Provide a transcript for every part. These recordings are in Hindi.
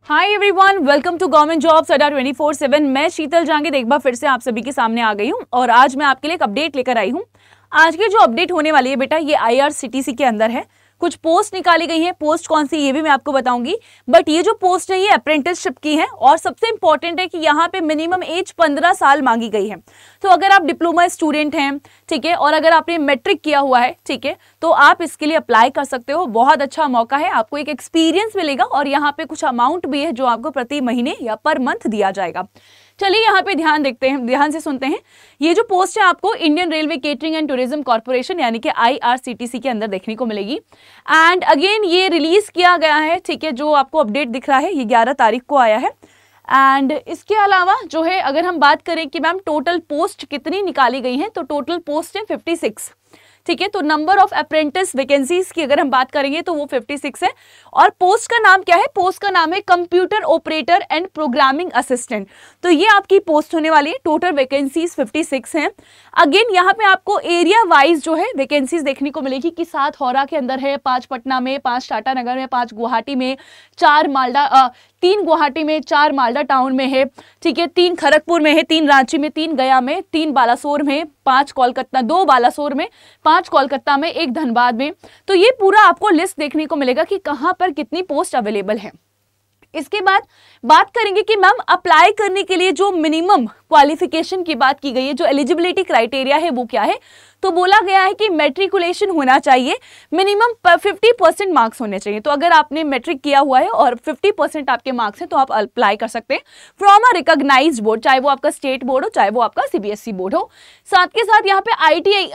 Hi everyone, welcome to government jobs अड्डा 24/7। मैं शीतल जांगिद एक बार फिर से आप सभी के सामने आ गई हूँ और आज मैं आपके लिए एक अपडेट लेकर आई हूँ। आज की जो अपडेट होने वाली है बेटा, ये IRCTC के अंदर है। कुछ पोस्ट निकाली गई है, पोस्ट कौन सी ये भी मैं आपको बताऊंगी। बट ये जो पोस्ट है ये अप्रेंटिसशिप की है और सबसे इंपॉर्टेंट है कि यहाँ पे मिनिमम एज 15 साल मांगी गई है। तो अगर आप डिप्लोमा स्टूडेंट हैं, ठीक है, और अगर आपने मैट्रिक किया हुआ है, ठीक है, तो आप इसके लिए अप्लाई कर सकते हो। बहुत अच्छा मौका है, आपको एक एक्सपीरियंस मिलेगा और यहाँ पे कुछ अमाउंट भी है जो आपको प्रति महीने या पर मंथ दिया जाएगा। चलिए यहाँ पे ध्यान देखते हैं, ध्यान से सुनते हैं। ये जो पोस्ट है आपको Indian railway catering and tourism corporation यानी कि IRCTC के अंदर देखने को मिलेगी। एंड अगेन ये रिलीज किया गया है, ठीक है, जो आपको अपडेट दिख रहा है ये 11 तारीख को आया है। एंड इसके अलावा जो है अगर हम बात करें कि मैम टोटल पोस्ट कितनी निकाली गई हैं, तो टोटल पोस्ट है 56, ठीक है। तो नंबर ऑफ अप्रेंटिस वैकेंसीज की अगर हम बात करेंगे तो वो 56 है। और पोस्ट का नाम क्या है? पोस्ट का नाम है computer operator and programming assistant. तो ये आपकी पोस्ट होने वाली है। टोटल वैकेंसीज 56 हैं। अगेन यहाँ पे आपको एरिया वाइज जो है वैकेंसीज देखने को मिलेगी कि 7 हौरा के अंदर है, 5 पटना में, 5 टाटानगर में, 5 गुवाहाटी में, 4 मालदा 3 गुवाहाटी में, 4 मालदा टाउन में है, ठीक है, 3 खड़गपुर में है, 3 रांची में, 3 गया में, 3 बालासोर में, 5 कोलकाता, 2 बालासोर में, 5 कोलकाता में, 1 धनबाद में। तो ये पूरा आपको लिस्ट देखने को मिलेगा कि कहां पर कितनी पोस्ट अवेलेबल है। इसके बाद बात करेंगे कि मैम अप्लाई करने के लिए जो मिनिमम क्वालिफिकेशन की बात की गई है, जो एलिजिबिलिटी क्राइटेरिया है वो क्या है। तो बोला गया है कि मैट्रिकुलेशन होना चाहिए, मिनिमम 50% मार्क्स होने चाहिए। तो अगर आपने मैट्रिक किया हुआ है और 50% आपके मार्क्स हैं तो आप अप्लाई कर सकते हैं फ्रॉम अ रिकॉग्नाइज्ड बोर्ड, चाहे वो आपका स्टेट बोर्ड हो, चाहे वो आपका CBSE बोर्ड हो। साथ के साथ यहाँ पे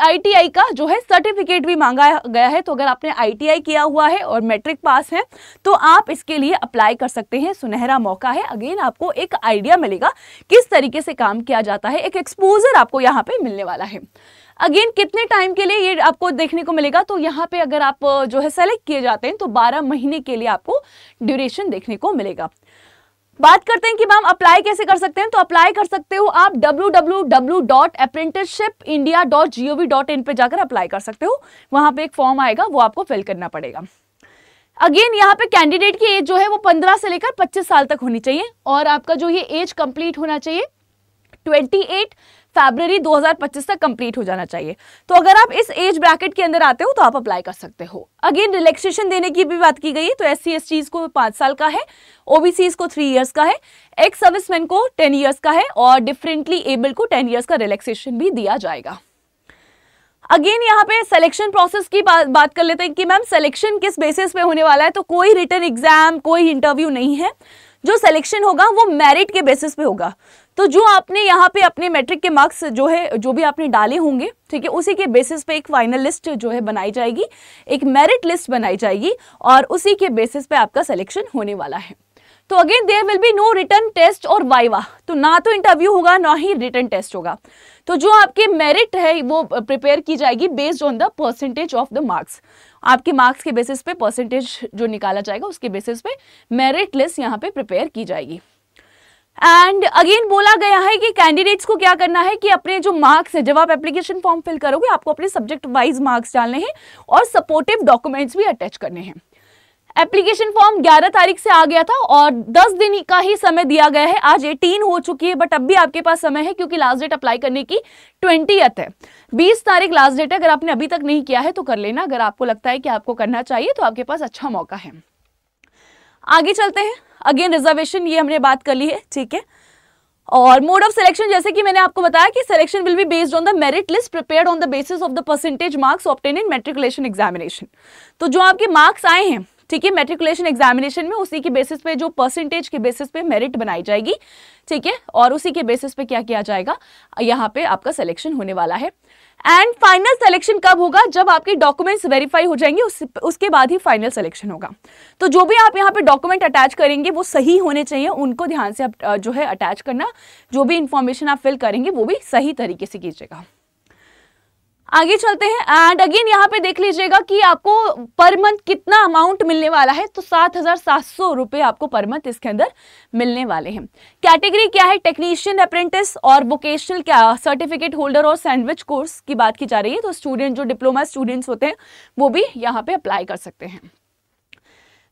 ITI का जो है सर्टिफिकेट भी मांगा गया है। तो अगर आपने ITI किया हुआ है और मैट्रिक पास है तो आप इसके लिए अप्लाई कर सकते हैं। सुनहरा मौका है। अगेन आपको एक आइडिया मिलेगा किस तरीके से काम किया जाता है, एक एक्सपोजर आपको यहाँ पे मिलने वाला है। अगेन कितने टाइम के लिए ये आपको देखने को मिलेगा, तो यहाँ पे अगर आप जो है सेलेक्ट किए जाते हैं तो 12 महीने के लिए आपको ड्यूरेशन देखने को मिलेगा। बात करते हैं कि मैम अप्लाई कैसे कर सकते हैं। तो अप्लाई कर सकते हो आप www.apprenticeshipindia.gov.in पे जाकर अप्लाई कर सकते हो। वहां पे एक फॉर्म आएगा, वो आपको फिल करना पड़ेगा। अगेन यहाँ पे कैंडिडेट की एज जो है वो 15 से लेकर 25 साल तक होनी चाहिए और आपका जो ये एज कंप्लीट होना चाहिए 28 फरवरी 2025 तक कंप्लीट हो जाना चाहिए। तो अगर आप इस एज ब्रैकेट के अंदर आते हो तो आप अप्लाई कर सकते हो। अगेन रिलैक्सेशन देने की भी बात की गई है। तो SC/ST को 5 साल का है, OBCs को 3 इयर्स का है, एक्स सर्विसमैन को 10 इयर्स का है और डिफरेंटली एबल को 10 इयर्स का रिलैक्सेशन भी दिया जाएगा। अगेन यहाँ पे सिलेक्शन प्रोसेस की बात कर लेते हैं कि मैम सिलेक्शन किस बेसिस पे होने वाला है। तो कोई रिटन एग्जाम, कोई इंटरव्यू नहीं है। जो सिलेक्शन होगा वो मेरिट के बेसिस पे होगा। तो जो आपने यहाँ पे अपने मैट्रिक के मार्क्स जो है, जो भी आपने डाले होंगे, ठीक है, उसी के बेसिस पे एक फाइनल लिस्ट जो है बनाई जाएगी, एक मेरिट लिस्ट बनाई जाएगी और उसी के बेसिस पे आपका सिलेक्शन होने वाला है। तो again there will be no written test और वाइवा। तो ना तो इंटरव्यू होगा ना ही रिटन टेस्ट होगा। तो जो आपके मेरिट है वो प्रिपेयर की जाएगी based on the percentage of the marks. आपके मार्क्स के बेसिस पे परसेंटेज जो निकाला जाएगा उसके बेसिस पे मेरिट लिस्ट यहाँ पे प्रिपेयर की जाएगी। एंड अगेन बोला गया है कि कैंडिडेट्स को क्या करना है कि अपने जो मार्क्स है, जब आप एप्लीकेशन फॉर्म फिल करोगे आपको अपने सब्जेक्ट वाइज मार्क्स डालने हैं और सपोर्टिव डॉक्यूमेंट्स भी अटैच करने हैं। एप्लीकेशन फॉर्म 11 तारीख से आ गया था और 10 दिन का ही समय दिया गया है। आज 18 हो चुकी है बट अब भी आपके पास समय है क्योंकि लास्ट डेट अप्लाई करने की 20th है। 20 तारीख लास्ट डेट है। अगर आपने अभी तक नहीं किया है तो कर लेना। अगर आपको लगता है कि आपको करना चाहिए तो आपके पास अच्छा मौका है। आगे चलते हैं। अगेन रिजर्वेशन ये हमने बात कर ली है, ठीक है। और मोड ऑफ सिलेक्शन जैसे कि मैंने आपको बताया कि selection will be based on the merit list prepared on the basis of the percentage marks obtain in matriculation examination. तो जो आपके मार्क्स आए हैं, ठीक है, मैट्रिकुलेशन एग्जामिनेशन में, उसी के बेसिस पे जो परसेंटेज के बेसिस पे मेरिट बनाई जाएगी, ठीक है, और उसी के बेसिस पे क्या किया जाएगा, यहाँ पे आपका सिलेक्शन होने वाला है। एंड फाइनल सिलेक्शन कब होगा? जब आपके डॉक्यूमेंट्स वेरीफाई हो जाएंगे उसके बाद ही फाइनल सिलेक्शन होगा। तो जो भी आप यहाँ पे डॉक्यूमेंट अटैच करेंगे वो सही होने चाहिए, उनको ध्यान से जो है अटैच करना। जो भी इंफॉर्मेशन आप फिल करेंगे वो भी सही तरीके से कीजिएगा। आगे चलते हैं। एंड अगेन यहाँ पे देख लीजिएगा कि आपको पर मंथ कितना अमाउंट मिलने वाला है। तो 7,700 रुपए आपको पर मंथ इसके अंदर मिलने वाले हैं। कैटेगरी क्या है? टेक्नीशियन, अप्रेंटिस और वोकेशनल क्या सर्टिफिकेट होल्डर और सैंडविच कोर्स की बात की जा रही है। तो स्टूडेंट जो डिप्लोमा स्टूडेंट्स होते हैं वो भी यहाँ पे अप्लाई कर सकते हैं।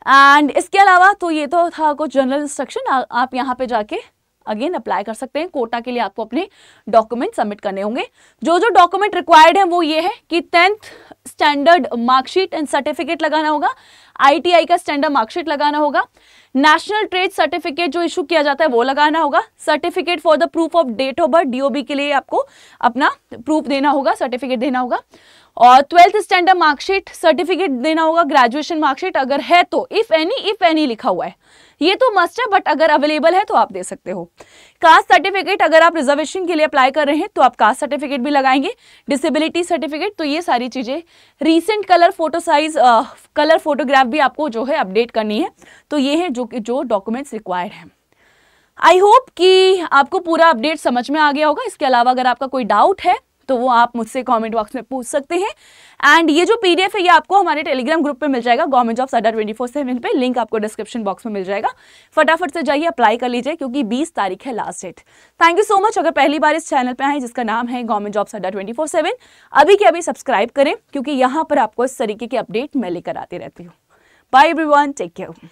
एंड इसके अलावा तो ये तो था कुछ जनरल इंस्ट्रक्शन। आप यहाँ पे जाके अगेन अप्लाई कर सकते हैं। कोटा के लिए आपको अपने डॉक्यूमेंट सबमिट करने होंगे। जो जो डॉक्यूमेंट रिक्वायर्ड है वो ये है कि 10th standard marksheet and certificate लगाना होगा, ITI का स्टैंडर्ड मार्कशीट लगाना होगा, नेशनल ट्रेड सर्टिफिकेट जो इशू किया जाता है वो लगाना होगा, certificate for the proof of date of birth, DOB के लिए आपको अपना प्रूफ देना होगा, सर्टिफिकेट देना होगा, और 12th स्टैंडर्ड मार्कशीट सर्टिफिकेट देना होगा, ग्रेजुएशन मार्कशीट अगर है तो, इफ एनी लिखा हुआ है, ये तो मस्ट है, बट अगर अवेलेबल है तो आप दे सकते हो। कास्ट सर्टिफिकेट, अगर आप रिजर्वेशन के लिए अप्लाई कर रहे हैं तो आप कास्ट सर्टिफिकेट भी लगाएंगे, डिसेबिलिटी सर्टिफिकेट, तो ये सारी चीजें, recent colour photo size colour photograph भी आपको जो है अपडेट करनी है। तो ये है जो डॉक्यूमेंट्स रिक्वायर्ड है। आई होप कि आपको पूरा अपडेट समझ में आ गया होगा। इसके अलावा अगर आपका कोई डाउट है तो वो आप मुझसे कमेंट बॉक्स में पूछ सकते हैं। एंड ये जो PDF है ये आपको हमारे टेलीग्राम ग्रुप पे मिल जाएगा, गवर्नमेंट जॉब्स अड्डा 24/7 पे, लिंक आपको डिस्क्रिप्शन बॉक्स में मिल जाएगा। फटाफट से जाइए अप्लाई कर लीजिए क्योंकि 20 तारीख है last date. Thank you so much. अगर पहली बार इस चैनल पे आए जिसका नाम है गवर्नमेंट जॉब्स अड्डा 24/7, अभी के अभी सब्सक्राइब करें क्योंकि यहाँ पर आपको इस तरीके के अपडेट मैं लेकर आती रहती हूँ। Bye everyone, take care.